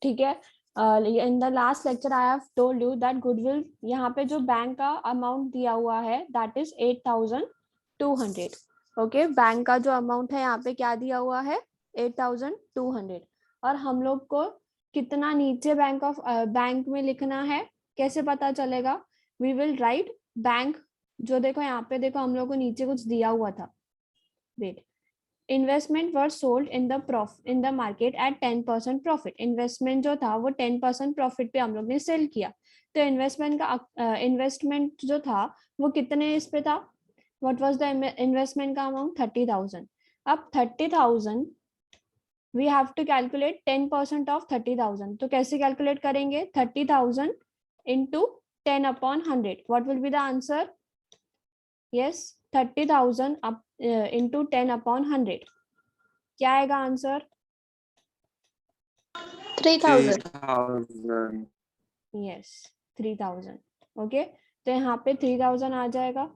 ठीक है। In the last lecture I have told you that goodwill, यहाँ पे जो बैंक का अमाउंट दिया हुआ है दैट इज 8,200। ओके, बैंक का जो अमाउंट है यहाँ पे क्या दिया हुआ है, 8,200। और हम लोग को कितना नीचे बैंक में लिखना है, कैसे पता चलेगा? वी विल राइट बैंक, जो देखो यहाँ पे देखो हम लोग को नीचे कुछ दिया हुआ था, wait, investment were sold in the market at 10% profit. Investment जो था वो 10% प्रॉफिट पे हम लोग ने सेल किया। तो इन्वेस्टमेंट जो था वो कितने इस पे था, व्हाट वाज द इन्वेस्टमेंट का अमाउंट, 30,000। अब 30,000 we have to calculate 10% of 30,000। तो कैसे कैलकुलेट करेंगे, 30,000 into 10/100, what will be the answer? Yes, 30,000 into 10/100, क्या आएगा आंसर? 3,000। यस, 3,000। ओके, तो यहाँ पे 3,000 आ जाएगा।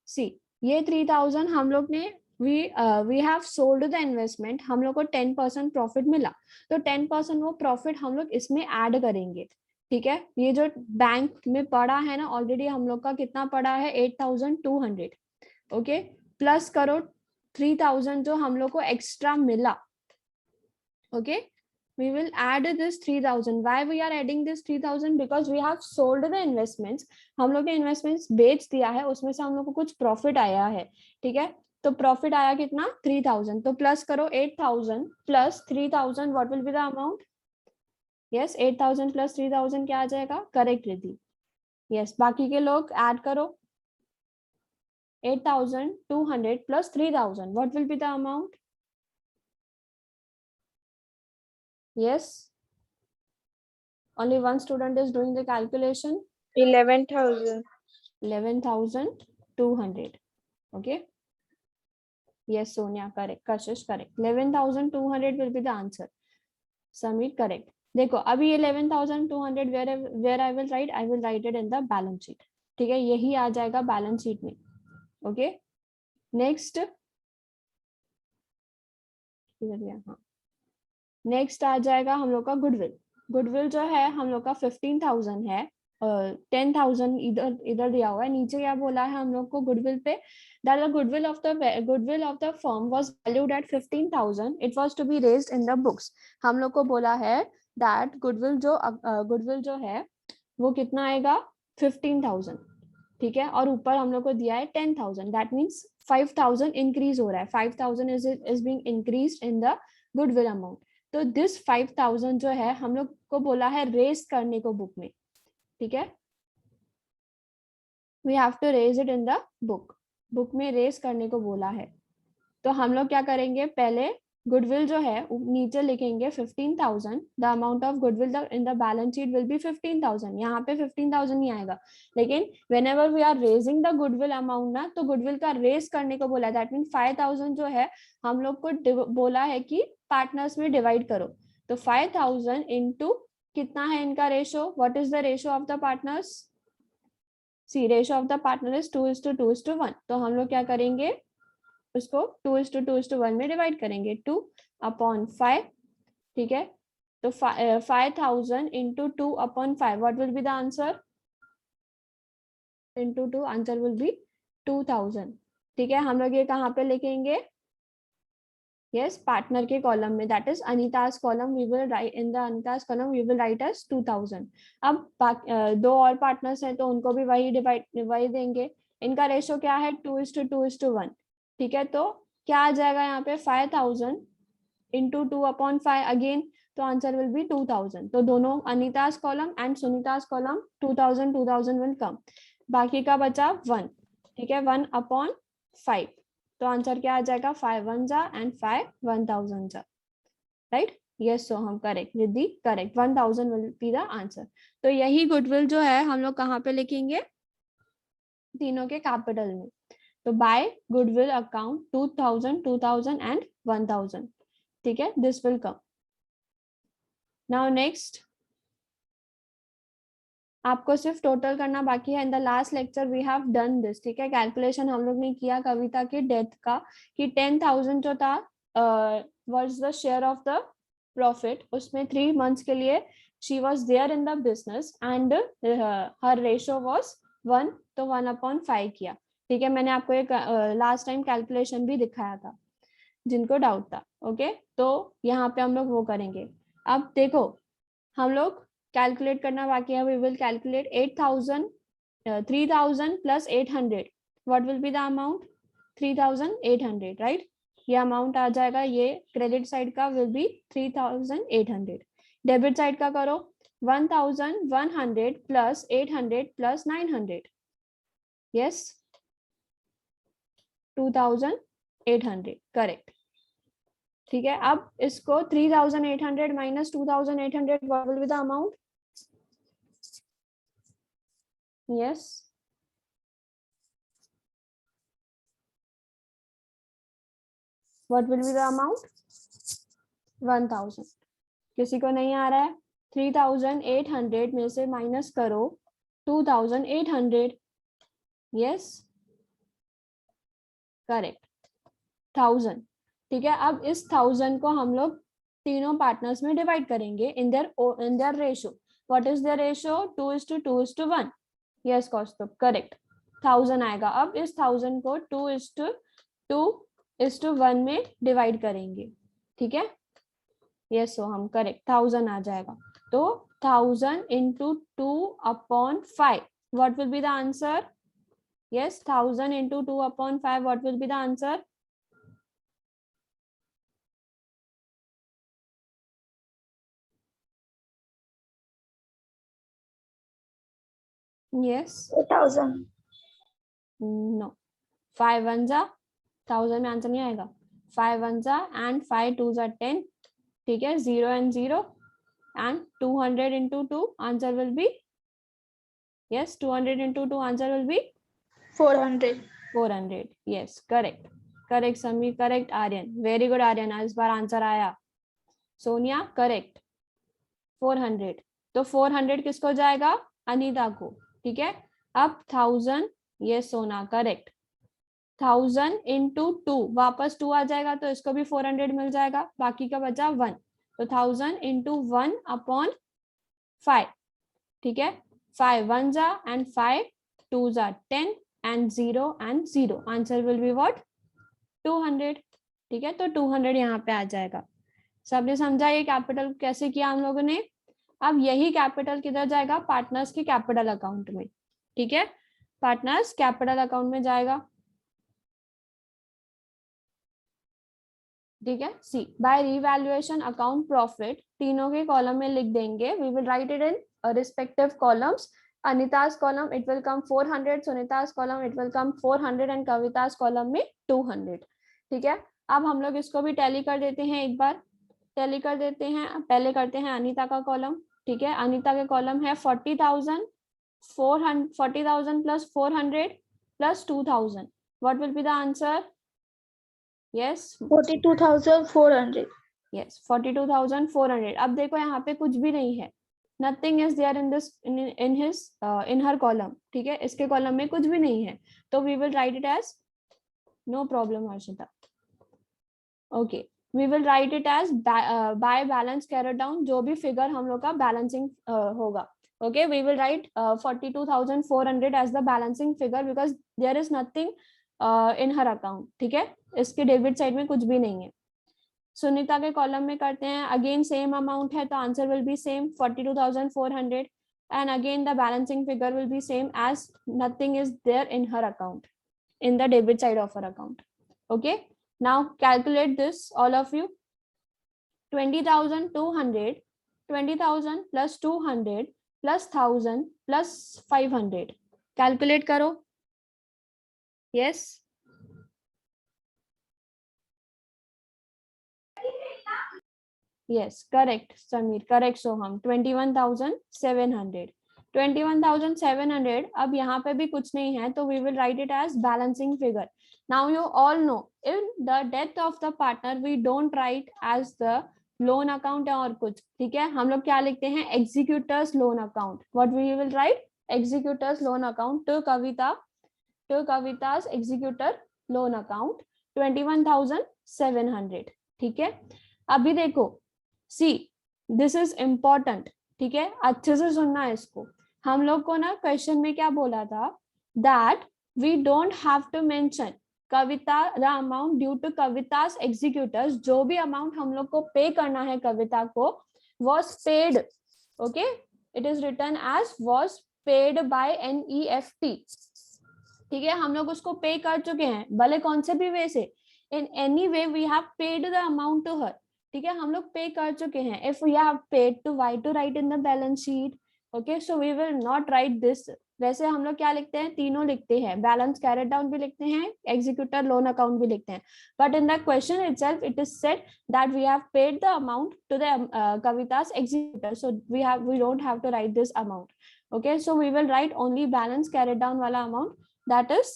सी, ये 3,000 हम लोग ने we have sold the investment, हम लोग को 10% प्रॉफिट मिला, तो 10% वो प्रॉफिट हम लोग इसमें ऐड करेंगे। ठीक है, ये जो बैंक में पड़ा है ना ऑलरेडी, हम लोग का कितना पड़ा है, 8,200। ओके, प्लस करो 3,000 जो हम लोग को एक्स्ट्रा मिला। Okay, we will add this 3,000. why we are adding this 3,000? because we have sold the investments. हम लोग ने इन्वेस्टमेंट्स बेच दिया है, उसमें से हम लोग को कुछ प्रॉफिट आया है। ठीक है, तो प्रॉफिट आया कितना, 3,000। तो प्लस करो 8,000 plus 3,000, what will be the amount? Yes, 8,000 plus 3,000 क्या आ जाएगा, करेक्ट रिद्धि? यस, बाकी के लोग ऐड करो, 8,200 plus 3,000, what will be the amount? Yes, only one student is doing the calculation. 11,000. 11,200. Okay. Yes, Sonia, correct. Kashish, correct. 11,200 will be the answer. Samir, correct. देखो अभी 11,200 where I will write it in the balance sheet. ठीक है, यही आ जाएगा balance sheet में। Okay, next, हाँ, next आ जाएगा हम लोग का गुडविल। गुडविल जो है हम लोग का 15,000 है, 10,000 इधर इधर दिया हुआ है, नीचे क्या बोला है हम लोग को गुडविल पे, that the goodwill of the firm was valued at 15,000, it was to be raised in the books। हम लोग को बोला है that गुडविल जो है वो कितना आएगा, 15,000। ठीक है, और ऊपर हम लोग को दिया है 10,000, दैट मीन्स 5,000 इंक्रीज हो रहा है, 5,000 is being increased in the goodwill amount. तो दिस 5,000 जो है हम लोग को बोला है रेज करने को बुक में। ठीक है, we have to raise it in the book में रेज करने को बोला है। तो हम लोग क्या करेंगे, पहले गुडविल जो है नीचे लिखेंगे 15,000, the amount of goodwill in the balance sheet will be 15,000। यहाँ पे 15,000 नहीं आएगा, लेकिन whenever we are raising the goodwill amount ना, तो गुडविल का रेज करने को बोला, दैट मीन 5,000 जो है हम लोग को बोला है कि पार्टनर्स में डिवाइड करो। तो 5,000 इंटू कितना है इनका ratio, what is the ratio of the partners? See, ratio of the partner is 2:2:1। तो हम लोग क्या करेंगे, उसको 2:2:1 में डिवाइड करेंगे, 2/5। ठीक है, तो 5,000 into 2/5, what will be the answer? Into 2, answer will be 2,000। ठीक है, हम लोग ये कहाँ पे लिखेंगे? यस, पार्टनर के कॉलम में, that is Anita's column, we will write in the Anita's column we will write as 2,000। अब दो और पार्टनर्स हैं तो उनको भी वही देंगे। इनका रेशो क्या है, 2:2:1। ठीक है, तो क्या आ जाएगा यहाँ पे, 5,000 इंटू 2/5 अगेन, तो आंसर विल बी 2,000। तो दोनों Anita's column and Sunita's column 2,000 2,000 will come, बाकी का बचा 1। ठीक है, 1/5, तो आंसर क्या आ जाएगा, 5 1 एंड 5 1,000 जा, राइट? यस, सो हम correct, Riddhi correct, 1,000 will be the answer. तो यही गुडविल जो है हम लोग कहाँ पे लिखेंगे, तीनों के कैपिटल में। तो बाय गुडविल अकाउंट 2,000 2,000 एंड 1,000। ठीक है, this will come. Now next, आपको सिर्फ टोटल करना बाकी है। In the last lecture we have done this. ठीक है, कैलकुलेशन हम लोग ने किया कविता के डेथ का, कि 10,000 जो था was the share of the profit, उसमें 3 months के लिए she was there in the business and her ratio was 1, तो 1/5 किया। ठीक है, मैंने आपको एक लास्ट टाइम कैलकुलेशन भी दिखाया था जिनको डाउट था। ओके, तो यहाँ पे हम लोग वो करेंगे। अब देखो हम लोग कैलकुलेट करना बाकी है। We will calculate 3000 plus 800, what will be the amount? 3800, right? ये अमाउंट आ जाएगा, ये क्रेडिट साइड का विल बी 3800। डेबिट साइड का करो 1100 प्लस 800 प्लस 900, यस 2800, करेक्ट। ठीक है, अब इसको 3800 minus 2800, what will be the amount? Yes, what will be the amount? 1000। किसी को नहीं आ रहा है? 3800 में से माइनस करो 2800, यस करेक्ट, 1000। ठीक है, अब इस 1000 को हम लोग तीनों पार्टनर्स में डिवाइड करेंगे in their ratio. What is their ratio? 2:2:1, yes Kaustubh, correct, 1000 आएगा। अब इस 1000 को 2:2:1 में डिवाइड करेंगे। ठीक है, यस, सो हम करेक्ट, 1000 आ जाएगा। तो 1000 into 2/5, what will be the answer? Yes, 1000 into 2/5, what will be the answer? Yes, 2000. no, 5 1s are 1000 में आंसर नहीं आएगा। 5 1s are and 5 2s are 10। ठीक है, 0 and 0 and 200 into 2 answer will be, yes 200 into 2 answer will be 400. 400, yes correct, correct Sameer, correct Aryan, very good Aryan, इस बार answer आया। Sonia correct, 400। तो 400 किसको जाएगा? अनीता को। ठीक है, अब 1000, ये सोना करेक्ट, 1000 into 2, वापस 2 आ जाएगा तो इसको भी 400 मिल जाएगा, बाकी का बचा 1, तो 1000 into 1/5। ठीक है, 5 1s are and 5 2s are 10 and 0 and 0, answer will be what? 200। ठीक है, तो 200 यहाँ पे आ जाएगा। सबने समझा ये कैपिटल कैसे किया हम लोगों ने? अब यही कैपिटल किधर जाएगा? पार्टनर्स के कैपिटल अकाउंट में। ठीक है, पार्टनर्स कैपिटल अकाउंट में जाएगा। ठीक है, see by revaluation account profit, तीनों के कॉलम में लिख देंगे। We will write it in respective columns. Anita's column it will come 400, Sunita's column it will come 400 and Kavita's column में 200। ठीक है, अब हम लोग इसको भी टैली कर देते हैं, एक बार टैली कर देते हैं। पहले करते हैं अनीता का कॉलम। ठीक है, अनीता के कॉलम है 40,000 plus 400 plus 2000, what will be the answer? Yes 42,400. Yes 42,400। अब देखो यहाँ पे कुछ भी नहीं है, nothing is there in this in her column. ठीक है, इसके कॉलम में कुछ भी नहीं है, तो we will write it as, no problem Harshita, okay, we will write it as by balance carried down, जो भी फिगर हम लोग का बैलेंसिंग होगा। Okay, we will write 42,400 as the balancing figure because there is nothing in her account. ठीक है, इसके debit side में कुछ भी नहीं है। सुनीता के कॉलम में करते हैं, अगेन सेम अमाउंट है तो answer will be same 42,400 and again the balancing figure will be same as nothing is there in her account in the debit side of our account. Okay, now calculate this all of you. 20,200, 20,000 plus 200 plus 1000 plus 500, calculate करो। yes yes correct Sameer, correct सोहम, 21,700, 21,700। अब यहाँ पे भी कुछ नहीं है तो we will write it as balancing figure. Now you all know in the death of the partner we don't write as the loan account और कुछ। ठीक है, हम लोग क्या लिखते हैं? executors loan account. What we will write? executors loan account to Kavita's executor loan account 21,700। ठीक है, अभी देखो सी दिस इज इम्पोर्टेंट, ठीक है, अच्छे से सुनना है इसको। हम लोग को ना क्वेश्चन में क्या बोला था, that we don't have to mention Kavita the amount due to Kavita's executors, जो भी अमाउंट हम लोग को पे करना है कविता को, was paid, okay, it is written as was paid by NEFT, ठीक है, हम लोग उसको पे कर चुके हैं, भले कौन से भी वे से, in any way we have paid the amount to her, ठीक है, हम लोग पे कर चुके हैं। If we have paid to Y to write in the balance sheet, okay, so we will not write this. वैसे हम लोग क्या लिखते हैं, तीनों लिखते हैं, बैलेंस कैरेट डाउन भी लिखते हैं, एग्जीक्यूटर लोन अकाउंट भी लिखते हैं, but in the question itself it is said that we have paid the amount to the Kavita's executor, so we don't have to write this amount, okay, so we will write only balance carried down wala amount, that is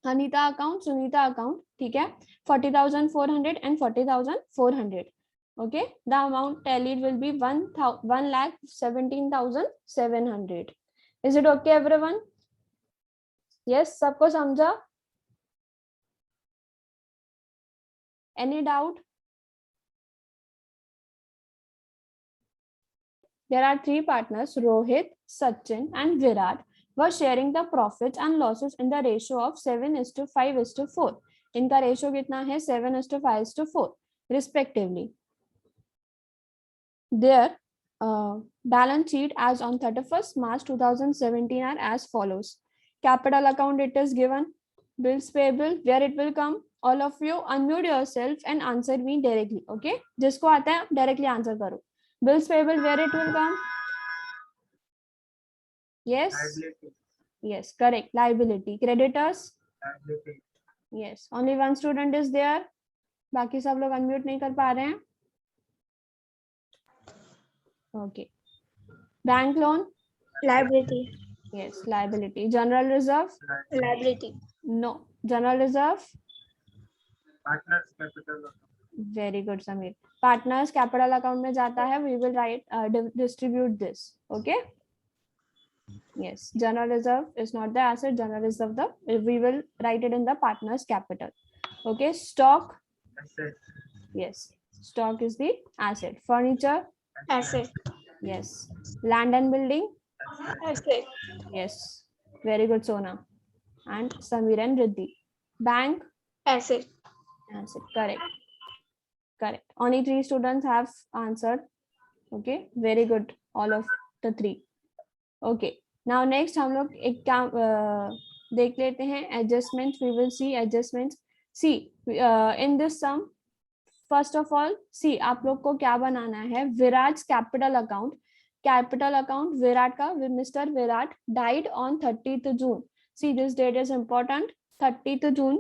Anita account, Sunita account, ठीक है, 40,400 and 40,400, okay, the amount tallied will be 1,17,700. is it okay everyone? yes, सबको समझा? any doubt? There are three partners, Rohit, Sachin, and Virat, were sharing the profits and losses in the ratio of 7:5:4. इनका ratio कितना है, 7:5:4 respectively. Their balance sheet as on 31st March 2017 are as follows. Capital account it is given, bills payable, where it will come. All of you unmute yourself and answer me directly, okay? जिसको आता है directly answer करो. Bills payable, where it will come? Yes. Liability. Yes, correct. Liability. Creditors? Liability. Yes. Only one student is there. बाकी सब लोग unmute नहीं कर पा रहे हैं. Okay. Bank loan? Liability. Yes, liability. General reserve? Liability. No. General reserve? Partners capital account. Very good, Samir. Partners capital account में जाता है. We will write distribute this. Okay. Yes, general reserve is not the asset. General reserve we will write it in the partners capital. Okay. Stock? Asset. Yes, stock is the asset. Furniture? Asset. Yes. Land and building? Asset. Yes, very good, Sona and Samir and Riddhi. Bank? Asset. Asset. Correct. Only 3 students have answered. Okay, very good, all of the 3. Okay, now next हम लोग एक काम देख लेते हैं, adjustments. We will see adjustments. See in this sum, first of all, see आप लोग को क्या बनाना है, विराट कैपिटल अकाउंट विराट का, mister Virat died on 30th June. See this date is important, 30th June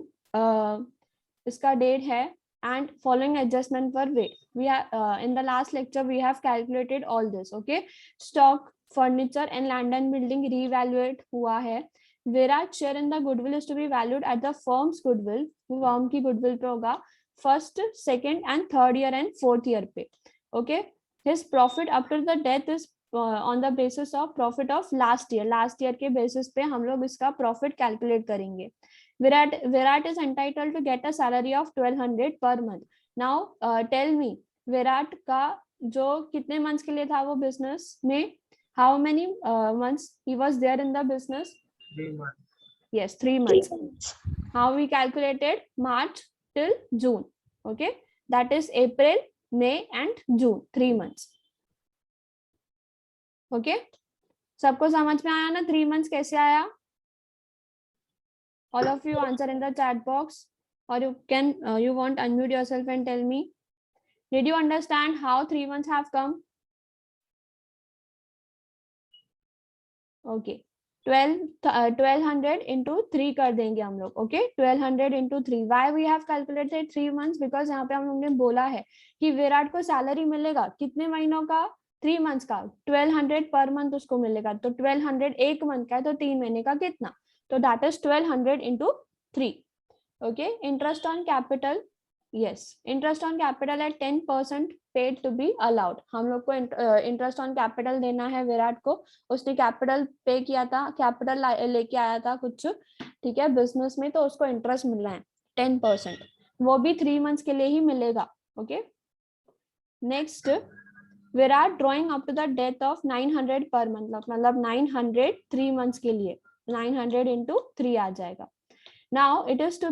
इसका डेट है, and following adjustment were made. We are in the last lecture we have calculated all this, okay. Stock, furniture and land and building reevaluate हुआ है. Virat share in the goodwill is to be valued at the firm's goodwill, firm की goodwill पे होगा first, second and third year and fourth year पे, okay. His profit after the death is on the basis of profit of last year के basis पे हम लोग इसका profit calculate करेंगे. Virat is entitled to get a salary of 1200 per month. Now tell me, Virat का जो कितने months के लिए था वो business में, how many months he was there in the business? 3 months. Yes, 3 months. How we calculated? March till June, okay, that is April, May and June, 3 months, okay. सबको समझ में आया ना 3 months कैसे आया? All of you answer in the chat box, or you can you want unmute yourself and tell me, did you understand how 3 months have come? Okay, 1200 into 3 कर देंगे हम लोग, okay. 1200 into 3. Why we have calculated 3 months? Because यहाँ पे हम लोग ने बोला है कि विराट को सैलरी मिलेगा कितने महीनों का, 3 months का, 1200 पर मंथ उसको मिलेगा, तो 1200 एक मंथ का है तो 3 महीने का कितना, तो that is 1200 into 3, okay. Interest on capital, yes, interest on capital at 10% paid to be allowed. हम लोग को interest on capital देना है विराट को, उसने capital पे किया था, capital लेके आया था कुछ, ठीक है, बिजनेस में, तो उसको इंटरेस्ट मिल रहा है 10%, वो भी 3 months के लिए ही मिलेगा, okay. Next Virat drawing up to the death of 900 per month, मतलब 900 3 मंथ्स के लिए 900 into 3 आ जाएगा. Now it is to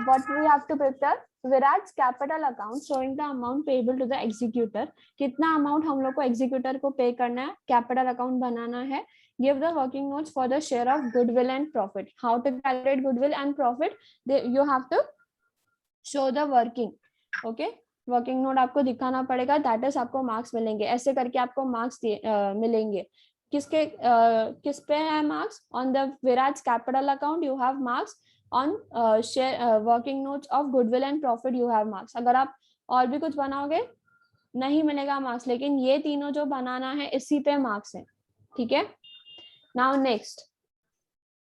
what we have to prepare Virat's capital account showing the amount payable to the executor. कितना amount हम लोग को executor को pay करना है, capital account बनाना है. Give the working notes for the share of goodwill and profit. How to calculate goodwill and profit? You have to show the working. Okay, working note आपको दिखाना पड़ेगा, दैट इज आपको marks मिलेंगे. ऐसे करके आपको marks मिलेंगे. किस पे है marks? On the Viraj capital account you have marks, on share working notes of goodwill and profit you have marks. अगर आप और भी कुछ बनाओगे नहीं मिलेगा मार्क्स, लेकिन ये तीनों जो बनाना है इसी पे मार्क्स है. ठीक है. नाउ नेक्स्ट,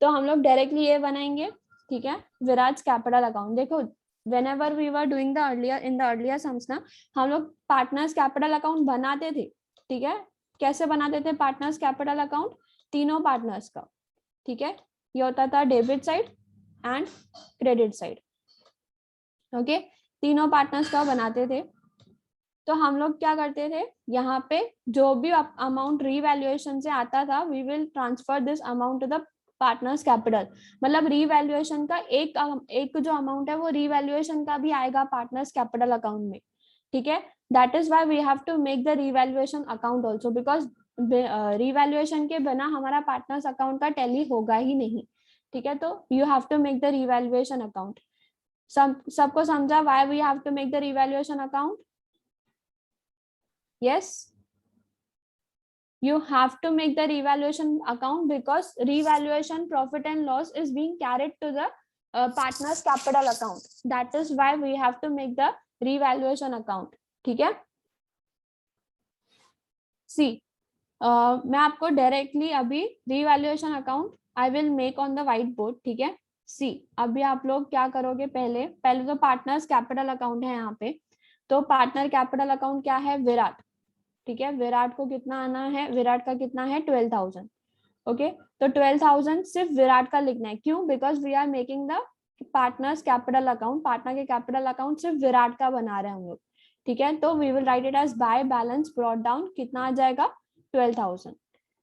तो हम लोग डायरेक्टली ये बनाएंगे. ठीक है, विराज कैपिटल अकाउंट. देखो whenever we were doing the earlier sums ना, हम लोग पार्टनर्स कैपिटल अकाउंट बनाते थे. ठीक है, कैसे बनाते थे पार्टनर्स कैपिटल अकाउंट? तीनों पार्टनर्स का. ठीक है, ये होता था debit side and credit side. Okay, तीनों पार्टनर्स का बनाते थे. तो हम लोग क्या करते थे, यहाँ पे जो भी अमाउंट रीवैल्यूएशन से आता था, we will transfer this amount to the partners capital. मतलब रीवैल्यूएशन का एक जो अमाउंट है वो रीवैल्यूएशन का भी आएगा पार्टनर्स कैपिटल अकाउंट में. ठीक है, that is why we have to make the revaluation account also, because revaluation के बिना हमारा पार्टनर्स अकाउंट का टैली होगा ही नहीं. ठीक है, तो you have to make the revaluation account. सबको समझा why we have to make the revaluation account? Yes, you have to make the revaluation account because revaluation profit and loss is being carried to the partners capital account. That is why we have to make the revaluation account. ठीक है. See, मैं आपको directly अभी revaluation account I will make on the white board. ठीक है. See, अभी आप लोग क्या करोगे, पहले तो पार्टनर्स कैपिटल अकाउंट है यहाँ पे. तो पार्टनर कैपिटल अकाउंट क्या है? विराट. ठीक है, विराट को कितना आना है? विराट का कितना है? 12,000. ओके, तो 12,000 सिर्फ विराट का लिखना है. क्यों? Because we are making the partners capital account. Partner के कैपिटल अकाउंट सिर्फ विराट का बना रहे हैं हम लोग. ठीक है, तो we will write it as by balance brought down. कितना आ जाएगा? 12,000.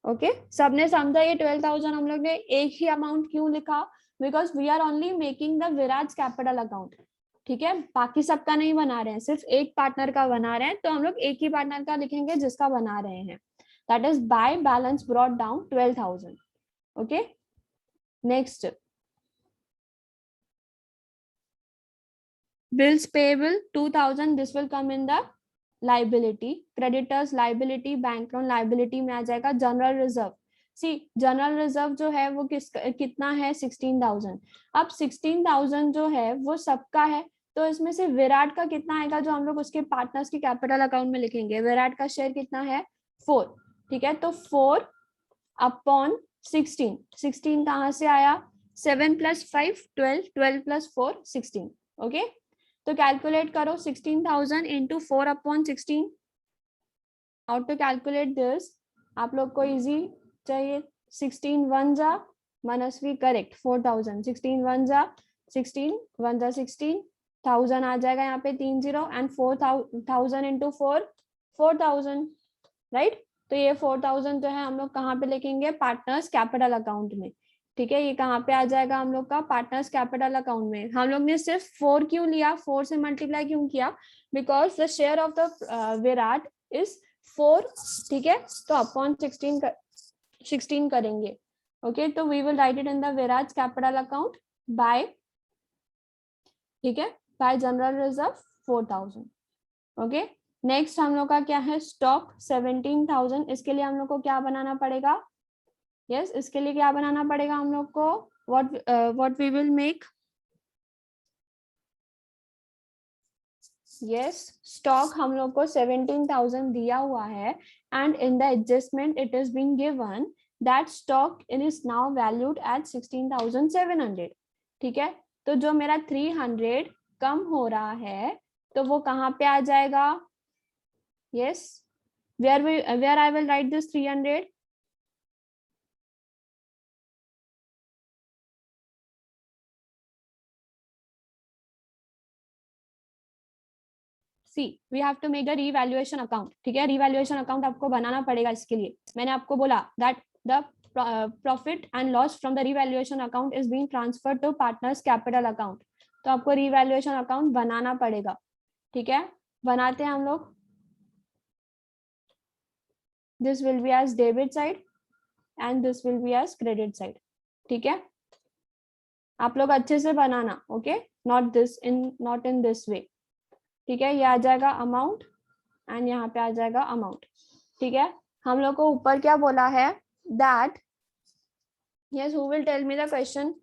ओके, सबने समझा ये 12,000 हम लोग ने एक ही अमाउंट क्यों लिखा? Because we are only making the Virat capital account. ठीक है, बाकी सबका नहीं बना रहे हैं, सिर्फ एक पार्टनर का बना रहे हैं. तो हम लोग एक ही पार्टनर का लिखेंगे जिसका बना रहे हैं. That is by balance brought down 12,000. Okay, next, bills payable 2,000. This will come in the liability. Creditors liability, bank loan liability में आ जाएगा. जनरल रिजर्व, सी जनरल रिजर्व जो है वो कितना है? 16,000. अब 16,000 जो है वो सबका है, तो इसमें से विराट का कितना आएगा जो हम लोग उसके पार्टनर्स के कैपिटल अकाउंट में लिखेंगे? विराट का शेयर कितना है? 4. ठीक है, तो 4 अपॉन 16. 16 कहाँ से आया? 7 + 5 12, 12 + 4 16. ओके, तो कैलकुलेट करो 16,000 into 4 upon 16. How to calculate this? आप लोग को इजी चाहिए. 16 1 जा मनस्वी, करेक्ट. 4,000. 16 1 जा 16, 1 जा 16, 1000 आ जाएगा यहाँ पे 3 0 एंड 4,000 इंटू 4 4,000. राइट, तो ये 4,000 जो है हम लोग कहाँ पे लिखेंगे? पार्टनर्स कैपिटल अकाउंट में. ठीक है, ये कहाँ पे आ जाएगा हम लोग का? पार्टनर्स कैपिटल अकाउंट में. हम लोग ने सिर्फ 4 क्यों लिया? 4 से मल्टीप्लाई क्यों किया? Because the share of the Virat is 4. ठीक है, तो अपॉन 16 करेंगे. ओके, तो we will write it in the Virat capital account by, ठीक है, by general reserve 4,000. Okay, next हम लोग का क्या है? स्टॉक 17,000. इसके लिए हम लोग को क्या बनाना पड़ेगा? यस, इसके लिए क्या बनाना पड़ेगा हम लोग को? What we will make? Yes, stock हम लोग को 17,000 दिया हुआ है and in the adjustment it is being given that stock is now valued at 16,700. ठीक है, तो जो मेरा 300 कम हो रहा है तो वो कहाँ पे आ जाएगा? Yes, where I will write this 300? See we have to make the revaluation account, ठीक है। रीवैल्यूएशन अकाउंट आपको बनाना पड़ेगा। इसके लिए मैंने आपको बोला that the profit and loss from the revaluation account is being transferred to partners capital account. तो आपको रीवैल्यूएशन अकाउंट बनाना पड़ेगा, ठीक है। बनाते हैं हम लोग। This will be as debit side and this will be as credit side, ठीक है। आप लोग अच्छे से बनाना, okay, not in this way, ठीक है। ये आ जाएगा अमाउंट एंड यहाँ पे आ जाएगा अमाउंट, ठीक है। हम लोग को ऊपर क्या बोला है that, yes, who will tell me the question?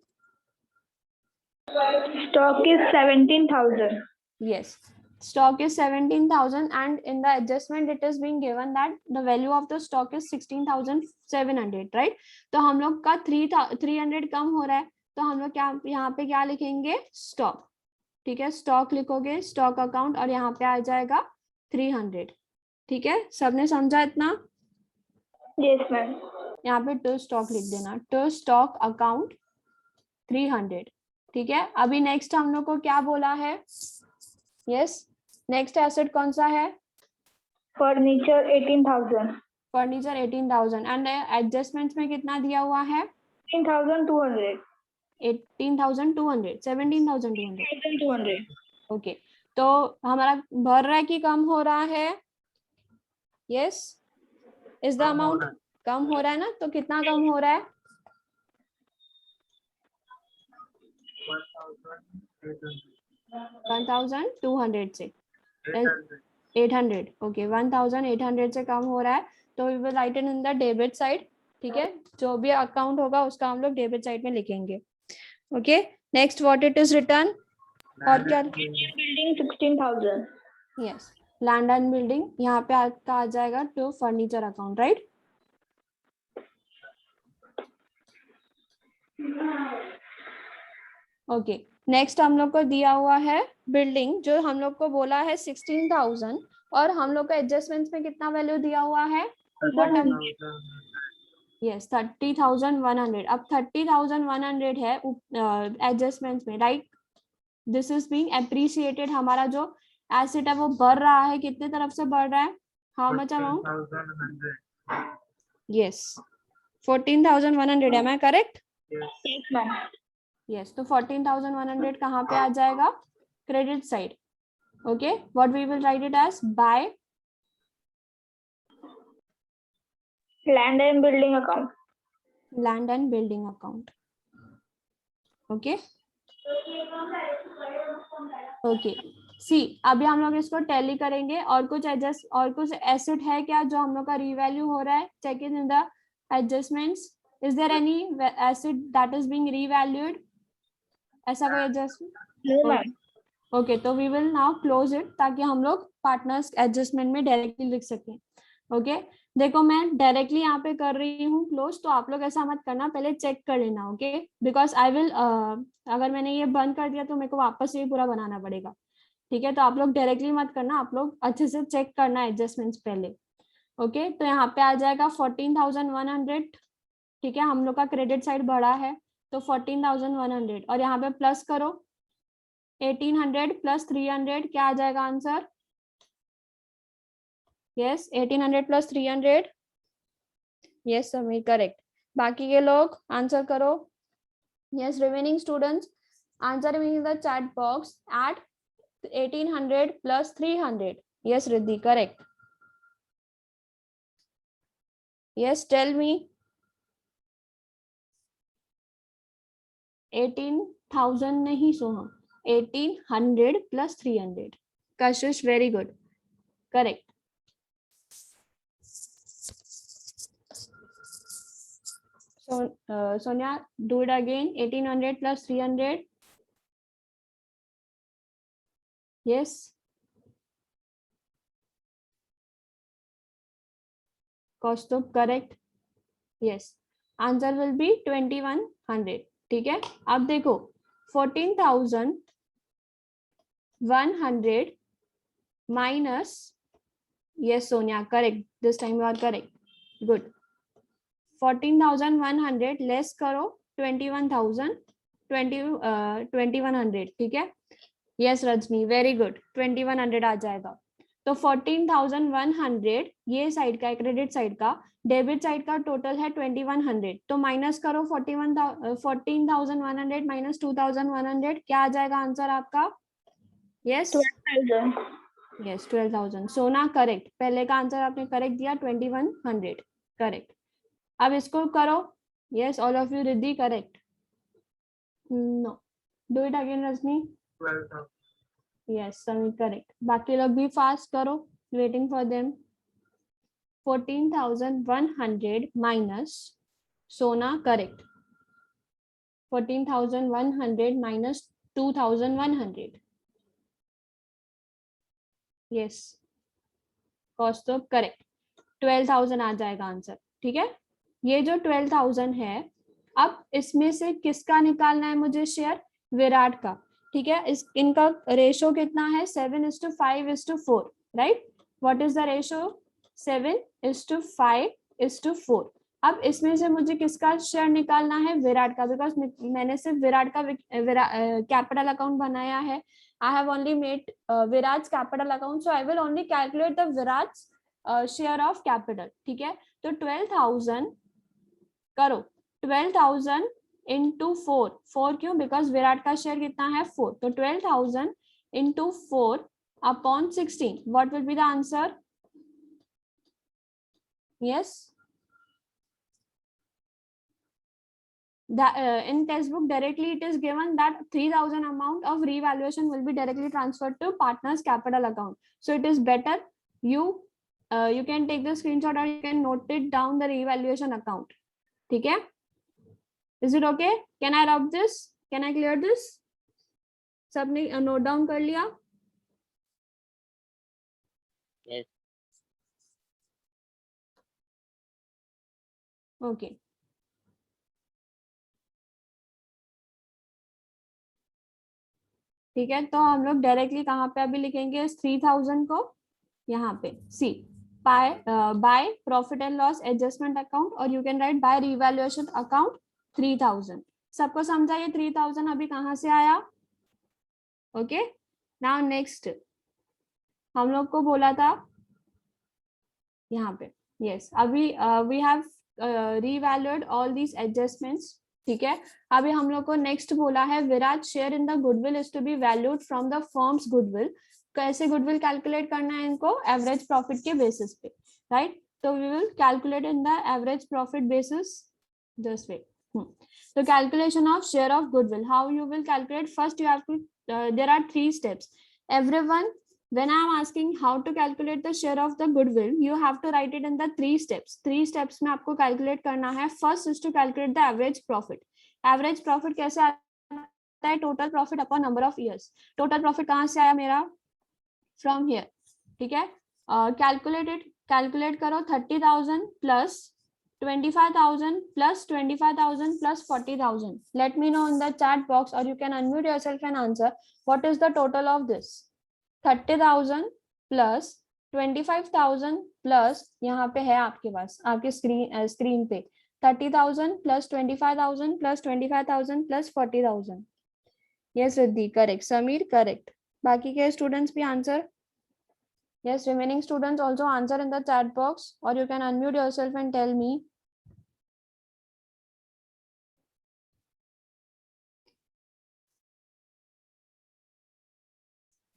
Stock is 17,000. Yes, stock is 17,000 and in the adjustment it is being given that the value of the stock is 16,700, right? तो हम लोग का 300 कम हो रहा है, तो हम लोग क्या यहाँ पे क्या लिखेंगे? स्टॉक, ठीक है। स्टॉक लिखोगे, स्टॉक अकाउंट, और यहाँ पे आ जाएगा 300, ठीक है। सबने समझा इतना? Yes, ma'am. यहाँ पे टू स्टॉक लिख देना, टू स्टॉक अकाउंट 300, ठीक है। अभी नेक्स्ट हम लोग को क्या बोला है? यस, नेक्स्ट एसेट कौन सा है? Furniture 18,000. फर्नीचर 18,000 एंड एडजस्टमेंट्स में कितना दिया हुआ है? 18,200. 18,200, 17,200, 18,200. ओके। तो हमारा भर रहा है कि कम हो रहा है? यस, इज द अमाउंट कम हो रहा है ना? तो कितना कम हो रहा है? 1,200 से 800, ओके, 1,800 से कम हो रहा है, तो we will write it in the debit side, ठीक है। जो भी अकाउंट होगा उसका हम लोग डेबिट साइड में लिखेंगे, okay. Next what it is return, और क्या? Building 16,000. Yes, land and building, यहाँ पे आपका आ जाएगा to furniture account, right? Okay, next हम लोग को दिया हुआ है बिल्डिंग, जो हम लोग को बोला है 16,000, और हम लोग का एडजस्टमेंट्स में कितना वैल्यू दिया हुआ है? यस, 30,100। अब 30,100 है एडजस्टमेंट्स में, right? This is being appreciated. हमारा जो एसेट है वो बढ़ रहा है, कितने तरफ से बढ़ रहा है? How much amount? Yes, 14,100, am I correct? Yes, ma'am. Yes, तो 14,100 कहाँ पे आ जाएगा? Credit side, okay. What we will write it as? By Land and building account. Land and building account, okay. Okay, see अभी हम लोग इसको tally करेंगे। और कुछ एसेट है क्या जो हम लोग का रीवैल्यू हो रहा है? Check in the adjustments, is there any asset that is being revalued? ऐसा कोई एडजस्टमेंट? No, ma'am. ओके, तो we will now close it, ताकि हम लोग पार्टनर्स एडजस्टमेंट में डायरेक्टली लिख सकें, ओके। देखो मैं डायरेक्टली यहाँ पे कर रही हूँ क्लोज, तो आप लोग ऐसा मत करना, पहले चेक कर लेना, ओके। बिकॉज आई विल अगर मैंने ये बंद कर दिया तो मेरे को वापस ये पूरा बनाना पड़ेगा, ठीक है। तो आप लोग डायरेक्टली मत करना, आप लोग अच्छे से चेक करना एडजस्टमेंट्स पहले, ओके। तो यहाँ पे आ जाएगा 14,100, ठीक है। हम लोग का क्रेडिट साइड बढ़ा है, तो 14,100, और यहाँ पे प्लस करो 1,800 प्लस 300, क्या आ जाएगा answer? Yes, 1,800 plus 300, yes Sameer, correct. बाकी के लोग आंसर करो। Yes, remaining students answer in the chat box at 1,800 plus 300। Yes Riddhi, correct. Yes, tell me. 18,000 नहीं Soham, 1,800 plus 300। Kashish, very good, correct. So Sonia, do it again. 1,800 plus 300. Yes. Kaustubh, correct. Yes. Answer will be 2,100. ठीक है। अब देखो 14,100 minus, yes Sonia, correct. This time you are correct. Good. 14,100 less करो 21,100, ठीक है। Yes Rajni, very good, 2,100 आ जाएगा। तो 14,100 ये साइड का, क्रेडिट साइड का, डेबिट साइड का टोटल है 2100, तो माइनस करो 14,100 माइनस 2,100, क्या आ जाएगा आंसर आपका? यस 12,000. यस 12,000। सोना करेक्ट, पहले का आंसर आपने करेक्ट दिया 2100 करेक्ट। अब इसको करो, yes all of you, Riddhi correct, no, do it again Rajni, 12,000. Yes Sameer correct, बाकी लोग भी फास्ट करो, waiting for them. 14,100 minus Sona correct, 14,100 minus 2,100, yes Kaustubh correct, 12,000 आ जाएगा आंसर। ठीक है, ये जो 12,000 है, अब इसमें से किसका निकालना है मुझे शेयर? विराट का। ठीक है, इस इनका रेशो कितना है? 7:5:4, right? What is the ratio? 7:5:4। अब इसमें से मुझे किसका शेयर निकालना है? विराट का, बिकॉज मैंने सिर्फ विराट का कैपिटल अकाउंट बनाया है। I have only made Virat's capital account, so I will only calculate the Virat's share of capital. ठीक है, तो 12,000 करो, 12,000 into 4, 4 क्यों? बिकॉज विराट का शेयर कितना है? 4, तो 12,000 into 4 upon 16, what will be the answer? Yes, in textbook directly it is given that 3,000 amount of revaluation will be directly transferred to partners capital account, so it is better you can take the screenshot or you can note it down the revaluation account. ठीक है, is it okay? Can I rub this? Can I clear this? सबने note down कर लिया? Yes. Okay. ठीक है, तो हम लोग डायरेक्टली कहाँ पे अभी लिखेंगे इस 3,000 को? यहाँ पे see by profit and loss adjustment account, or you can write by revaluation account 3,000। सबको समझा ये 3,000 अभी कहाँ से आया? ओके, नाउ नेक्स्ट हम लोग को बोला था यहाँ पे, यस अभी we have revalued all these adjustments. ठीक है, अभी हम लोग को नेक्स्ट बोला है Virat share in the goodwill is to be valued from the firm's goodwill. कैसे गुडविल कैलकुलेट करना है इनको? एवरेज प्रॉफिट के बेसिस पे, राइट? तो we will calculate in the average profit basis this way. तो calculation of share of goodwill, how you will calculate? First you have to, there are 3 steps. Everyone, when I am asking how to calculate the share of the goodwill, you have to write it in the 3 steps. 3 steps में आपको calculate करना है. First is to calculate the average profit. Average profit कैसे आता है? Total profit upon number of years. Total profit कहाँ से आया मेरा? From here. ठीक है, calculate करो 30,000 plus 25,000 plus 25,000 plus 40,000. Let me know in the chat box, or you can unmute yourself and answer. What is the total of this? 30,000 plus 25,000 plus यहाँ पे है आपके पास, आपके स्क्रीन पे 30,000 plus 25,000 plus 25,000 plus 40,000. Yes Riddhi correct, Sameer correct, बाकी के students भी answer? Yes, remaining students also answer in the chat box, or you can unmute yourself and tell me.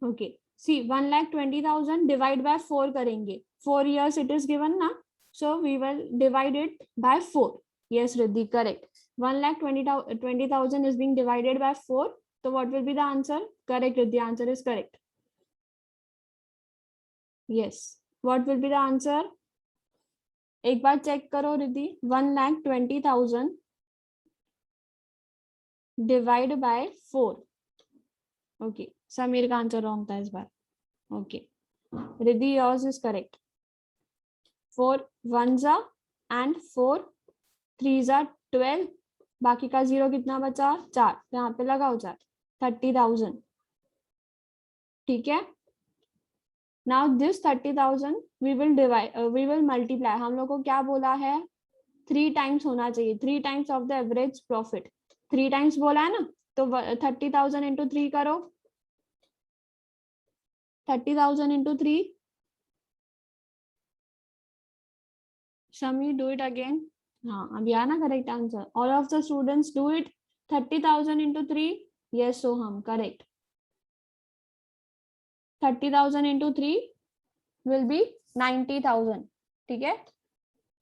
Okay, see 1,20,000 divide by 4 करेंगे, 4 years it is given ना, so we will divide it by 4. Yes Riddhi correct, 1,20,000 is being divided by 4, so what will be the answer? Correct Riddhi, answer is correct. Yes, what will be the answer? एक बार check करो Riddhi, 1,20,000 divide by 4. Okay, Sameer का answer wrong था इस बार. Okay, Riddhi yours is correct. 4 1s and 4 3s 12, बाकी का 0 कितना बचा? 4, यहाँ पे लगाओ 4, 30,000. ठीक है, now this 30,000 we will divide, we will multiply. हम लोग को क्या बोला है? 3 times होना चाहिए, 3 times of the average profit. 3 times बोला है ना, तो 30,000 into 3 करो, 30,000 into 3 Shami, do it again. हाँ, अभी आना correct answer. All of the students do it. 30,000 into 3. Yes, Soham, correct. 30,000 into 3 will be 90,000. ठीक है.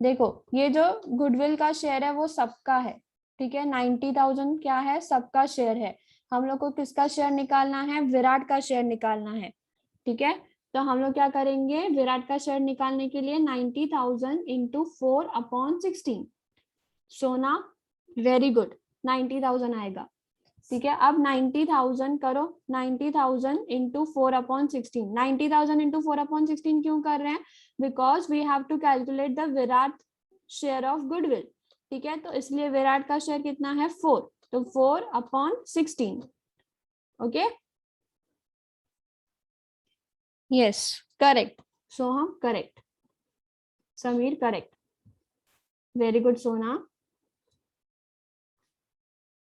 देखो, ये जो गुडविल का शेयर है वो सबका है. ठीक है, 90,000 क्या है? सबका शेयर है. हम लोग को किसका शेयर निकालना है? विराट का शेयर निकालना है. ठीक है, तो हम लोग क्या करेंगे? विराट का शेयर निकालने के लिए 90,000 इंटू 4/16. सोना, वेरी गुड, 90,000 आएगा. ठीक है, अब 90,000 करो. 90,000 इंटू 4/16. 90,000 इंटू 4/16 क्यों कर रहे हैं? Because we have to calculate the Virat share of goodwill. ठीक है, तो इसलिए विराट का शेयर कितना है? 4. तो 4/16. Okay, yes, correct. Soham correct. Sameer correct. Very good Sona.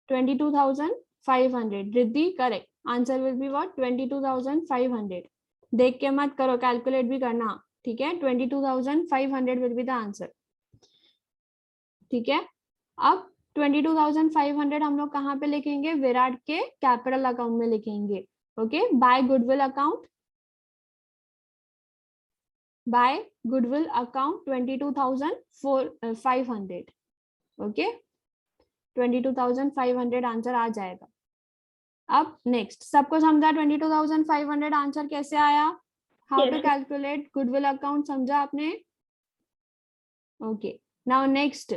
22,500. Riddhi correct. Answer will be what? 22,500. देख के मत करो, कैलकुलेट भी करना. ठीक है, 22,500 विल बी द आंसर. ठीक है, अब 22,500 हम लोग कहाँ पे लिखेंगे? विराट के कैपिटल अकाउंट में लिखेंगे. Okay, by goodwill account. By goodwill account 22,500. Okay, 22,500 answer आ जाएगा. अब नेक्स्ट, सबको समझा 22,500 आंसर कैसे आया? How to calculate goodwill account समझा आपने? ओके, नाउ नेक्स्ट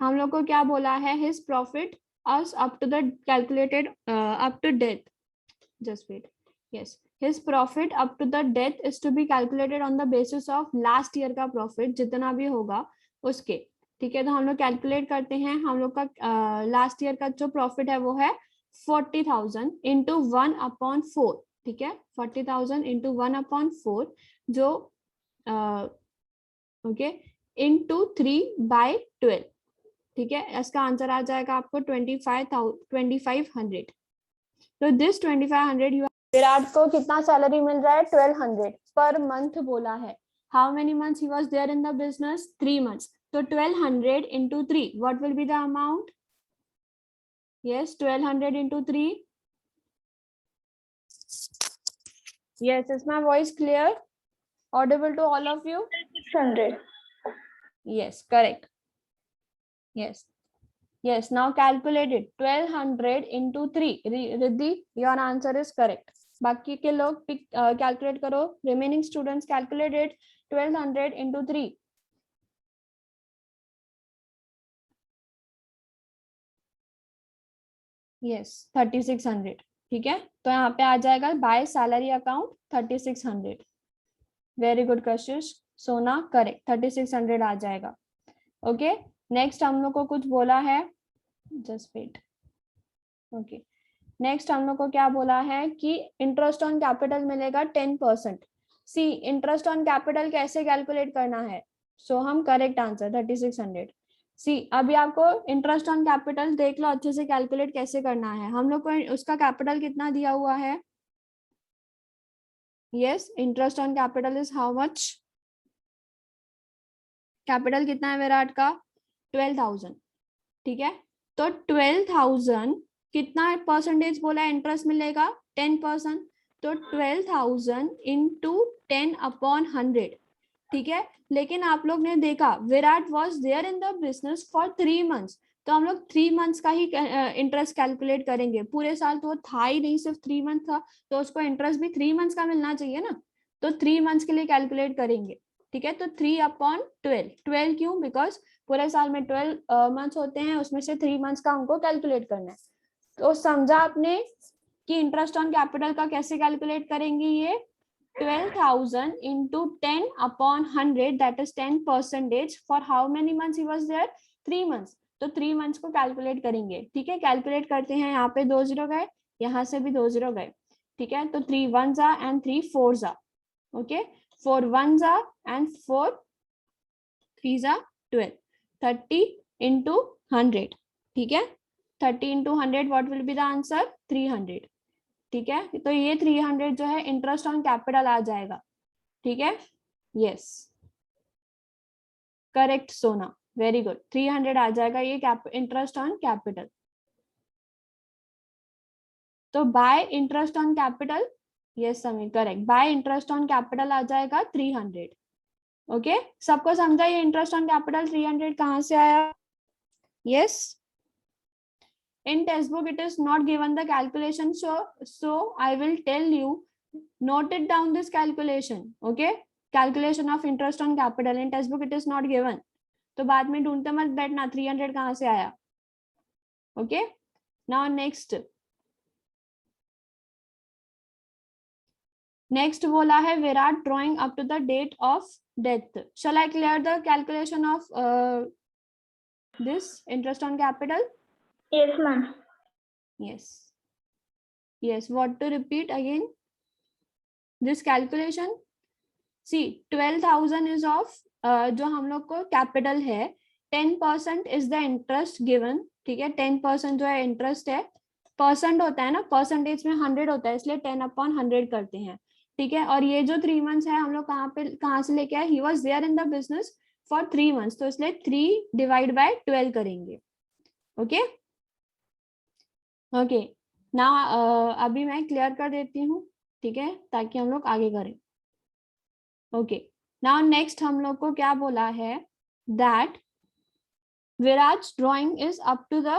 हम लोग को क्या बोला है? His profit as up to the calculated up to death. Just wait. Yes, his profit up to the death is to be calculated on the basis of last year का profit जितना भी होगा उसके. ठीक है, तो हम लोग कैलकुलेट करते हैं. हम लोग का लास्ट ईयर का जो प्रॉफिट है वो है 40,000 इंटू 1/4. ठीक है, 40,000 इंटू 1/4 जो ओके इंटू 3/12. ठीक है, इसका आंसर आ जाएगा आपको 2500. तो दिस 2500 यू. विराट को कितना सैलरी मिल रहा है? 1200 पर मंथ बोला है. How many months he was there in the business? 3 months. तो 1200 into 3, what will be the amount? Yes, 1200 into 3. Yes, is my voice clear? Audible to all of you? 600. Yes, correct. Yes. Yes, now calculate it. 1200 into 3. Riddhi, your answer is correct. बाकी के लोग calculate करो. Remaining students calculate it. 1200 into 3. Yes, 3600. ठीक है, तो यहाँ पे आ जाएगा by salary account 3600. Very good कशिश. सोना करेक्ट, 3600 आ जाएगा. ओके, नेक्स्ट हम लोग को कुछ बोला है. Just wait. ओके, नेक्स्ट हम लोग को क्या बोला है कि इंटरेस्ट ऑन कैपिटल मिलेगा 10%. सी, इंटरेस्ट ऑन कैपिटल कैसे कैलकुलेट करना है? सो हम करेक्ट आंसर 3600. सी, अभी आपको इंटरेस्ट ऑन कैपिटल देख लो अच्छे से कैलकुलेट कैसे करना है. हम लोग को उसका कैपिटल कितना दिया हुआ है? Yes, interest on capital is how much? Capital कितना है विराट का? 12,000. ठीक है, तो 12,000 कितना परसेंटेज बोला इंटरेस्ट मिलेगा? 10%. तो 12,000 इंटू 10/100. ठीक है, लेकिन आप लोग ने देखा Virat was there in the business for 3 months. तो हम लोग 3 months का ही इंटरेस्ट कैलकुलेट करेंगे. पूरे साल तो था ही नहीं, सिर्फ 3 months था, तो उसको इंटरेस्ट भी 3 months का मिलना चाहिए ना. तो 3 months के लिए कैलकुलेट करेंगे. ठीक है, तो 3/12. 12 क्यों? बिकॉज पूरे साल में 12 मंथ्स होते हैं, उसमें से 3 months का हमको कैलकुलेट करना है. तो समझा आपने कि इंटरेस्ट ऑन कैपिटल का कैसे कैलकुलेट करेंगे? ये 12,000 into 10/100, that is 10%. For how many months he was there? 3 months. तो 3 months को कैलकुलेट करेंगे. ठीक है, कैलकुलेट करते हैं. यहाँ पे 2 0 गए, यहाँ से भी 2 0 गए. ठीक है, तो 3 1s and 3 4s. Okay, 4 1s and 4 3s 12. 30 into 100. ठीक है, 30 into 100 what will be the answer? 300. ठीक है, तो ये 300 जो है इंटरेस्ट ऑन कैपिटल आ जाएगा. ठीक है, yes. Correct Sona, very good, 300 आ जाएगा ये इंटरेस्ट ऑन कैपिटल। तो by interest on capital, yes Sameer correct, by interest on capital आ जाएगा 300। ओके सबको समझा ये इंटरेस्ट ऑन कैपिटल 300 कहाँ से आया? Yes in textbook it is not given the calculation, so I will tell you, note it down this calculation. Okay, calculation of interest on capital in textbook it is not given, तो बाद में ढूंढते मत बैठना 300 कहाँ से आया। Okay now next बोला है Virat drawing up to the date of death. Shall I clear the calculation of this interest on capital? Yes, ma'am. Yes, what to repeat again this calculation? See 12,000 is of जो हम लोग को capital है, 10% is the interest given, ठीक है 10% जो है interest है, परसेंट होता है ना, परसेंटेज में 100 होता है इसलिए 10/100 करते हैं, ठीक है। और ये जो 3 months है हम लोग कहाँ से लेके आए, he was there in the business for 3 months, तो इसलिए 3 डिवाइड बाय 12 करेंगे। ओके ओके नाउ अभी मैं क्लियर कर देती हूँ, ठीक है, ताकि हम लोग आगे करें। ओके नाउ नेक्स्ट हम लोग को क्या बोला है, that Viraj drawing is up to the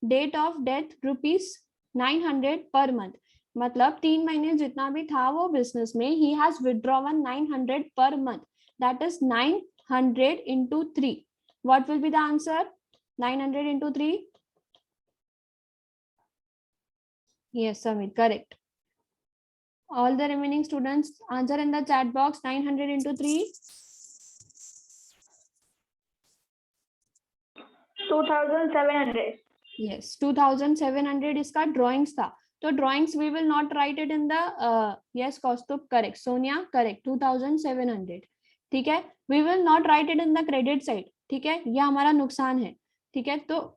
date of death ₹900 per month, मतलब 3 महीने जितना भी था वो बिजनेस में, he has withdrawn 900 per month, that is 900 into 3. What will be the answer? 900 into 3? Yes, Samit, correct. All the remaining students answer in the chat box. 900 into 3? 2,700. Yes, 2,700 इसका drawings था, तो drawings we will not write it in the yes Kaustubh correct, Sonia correct, 2,700, ठीक है, we will not write it in the credit side, ठीक है, ये हमारा नुकसान है, ठीक है, तो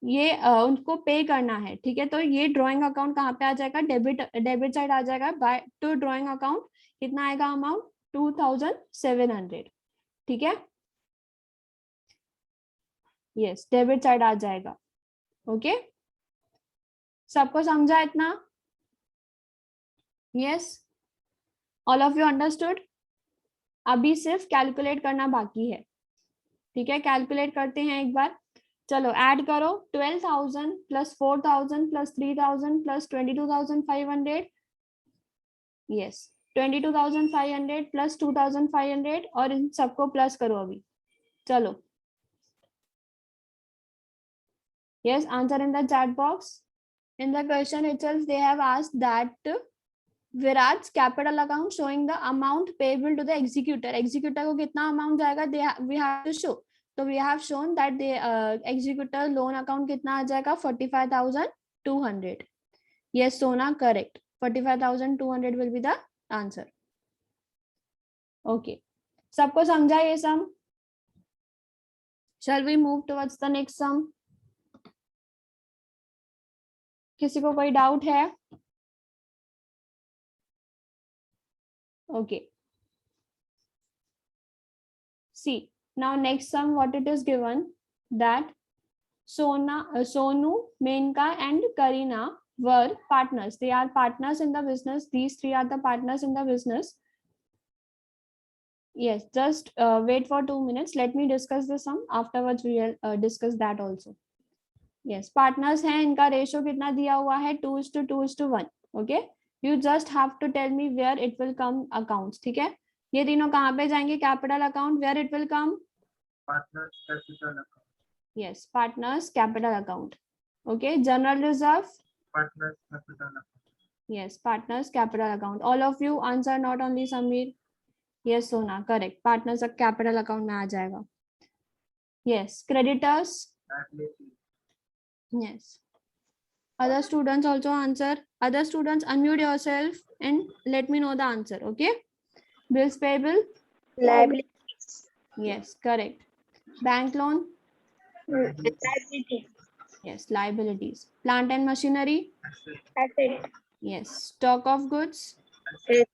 ये उनको पे करना है, ठीक है, तो ये ड्राइंग अकाउंट कहाँ पे आ जाएगा, डेबिट साइड आ जाएगा, बाय टू ड्राइंग अकाउंट कितना आएगा अमाउंट 2,700, ठीक है, यस डेबिट साइड आ जाएगा। ओके सबको समझा इतना? Yes all of you understood? अभी सिर्फ कैलकुलेट करना बाकी है, ठीक है, कैलकुलेट करते हैं एक बार, चलो ऐड करो 12,000 plus 4,000 plus 3,000 plus 22,500, yes 22,500 plus 2,500 और इन सबको प्लस करो अभी, चलो yes answer in the chat box. In the question itself they have asked that Virat's capital account showing the amount payable to the executor, executor को कितना amount जाएगा we have to show, so we have shown that the executor loan account कितना आ जाएगा 45,200, yes Sona correct, 45,200 will be the answer. Okay सबको समझा ये sum? Shall we move towards the next sum? किसी को कोई डाउट है? Okay. See, now next sum, what it is given, that Sonu, Menka and Karina were partners. They are partners in the business. These three are the partners in the business. Yes, just wait for 2 minutes. Let me discuss the sum. Afterwards, we will discuss that also. Yes, partners हैं, इनका ratio कितना दिया हुआ है 2:2:1. Okay, you just have to tell me where it will come accounts. ठीक है, ये तीनों कहाँ पे जाएंगे capital account, where it will come? Partners capital account. Yes, partners capital account. Okay, general reserve. Partners capital account. Yes, partners capital account. All of you answer, not only Samir. Yes, Sona correct. Partners capital account में आ जाएगा. Yes, creditors. Liability. Yes. Other students also answer. Other students unmute yourself and let me know the answer. Okay. Bills payable. Liabilities. Yes, correct. Bank loan. Liability. Yes, liabilities. Plant and machinery. Asset. Yes. Stock of goods. Asset.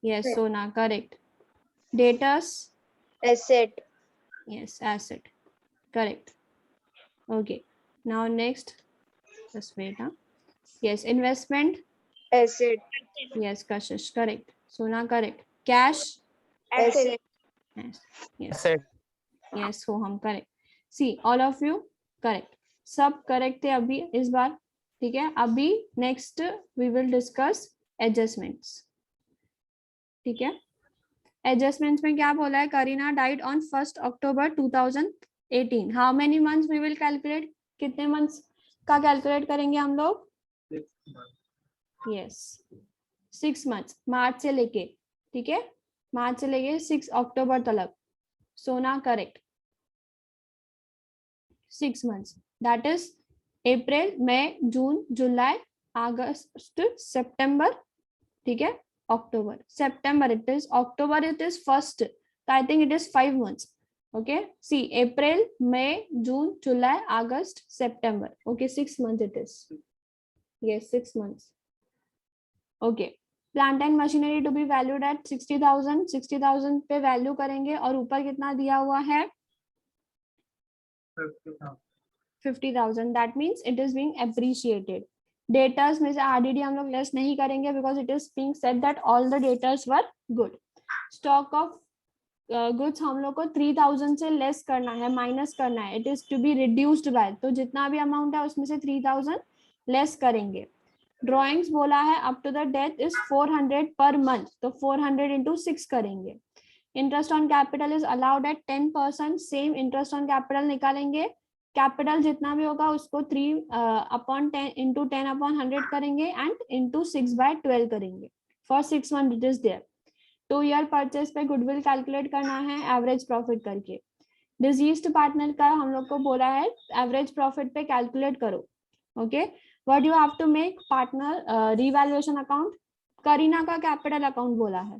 Yes, Sona correct. Debtors. Asset. Yes, asset. Correct. Okay. Now next, just wait. Yes, investment. Asset. Yes, Kashish. Correct. Sona, correct. Cash. Asset. Yes. Yes. Asset. Yes, Soham. Correct. See, all of you correct. सब correct है अभी इस बार. ठीक है. अभी next we will discuss adjustments. ठीक है. एडजस्टमेंट्स में क्या बोला है? Kareena died on 1 October 2018. How many months we will calculate? कितने मंथ्स का कैलकुलेट करेंगे हम लोग? 6 months. Yes, 6 months. मार्च से लेके. ठीक है. मार्च से लेके 6 अक्टूबर तक. सोना correct. 6 months. That is April, May, June, July, August, September. ठीक है. October, September. It is October. It is first. So I think it is 5 months. Okay. See, April, May, June, July, August, September. Okay, 6 months it is. Yes, 6 months. Okay. Plant and machinery to be valued at 60,000. 60,000 पे value करेंगे और ऊपर कितना दिया हुआ है? 50,000. 50,000. That means it is being appreciated. Datas में से RDD हम लोग लेस नहीं करेंगे because it is being said that all the datas were good. Stock of goods हम लोग को 3,000 से लेस करना है, माइनस करना है. It is to be reduced by. तो जितना भी अमाउंट है उसमें से 3,000 लेस करेंगे. ड्रॉइंग्स बोला है up to the death is 400 per month. तो 400 into 6 करेंगे. Interest on capital is allowed at 10%. Same interest on capital निकालेंगे. कैपिटल जितना भी होगा उसको 3 अपॉन 10 इंटू 10 अपॉन 100 करेंगे एंड इंटू 6/12 करेंगे. For 6 month it is there. 2 year purchase पे गुडविल कैलकुलेट करना है एवरेज प्रॉफिट करके. डिजीज्ड पार्टनर का हम लोग को बोला है एवरेज प्रॉफिट पे कैलकुलेट करो. Okay. What you have to make? Partner revaluation account. Kareena का कैपिटल अकाउंट बोला है.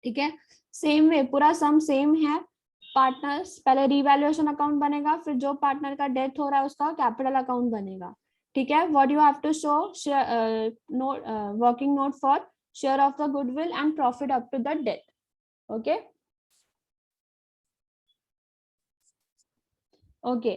ठीक है. सेम वे पूरा सम सेम है. पार्टनर्स पहले रिवैल्यूएशन अकाउंट बनेगा, फिर जो पार्टनर का डेथ हो रहा है उसका कैपिटल अकाउंट बनेगा. ठीक है. What you have to show? Note, working note for share of the goodwill and profit up to the death. Okay. Okay.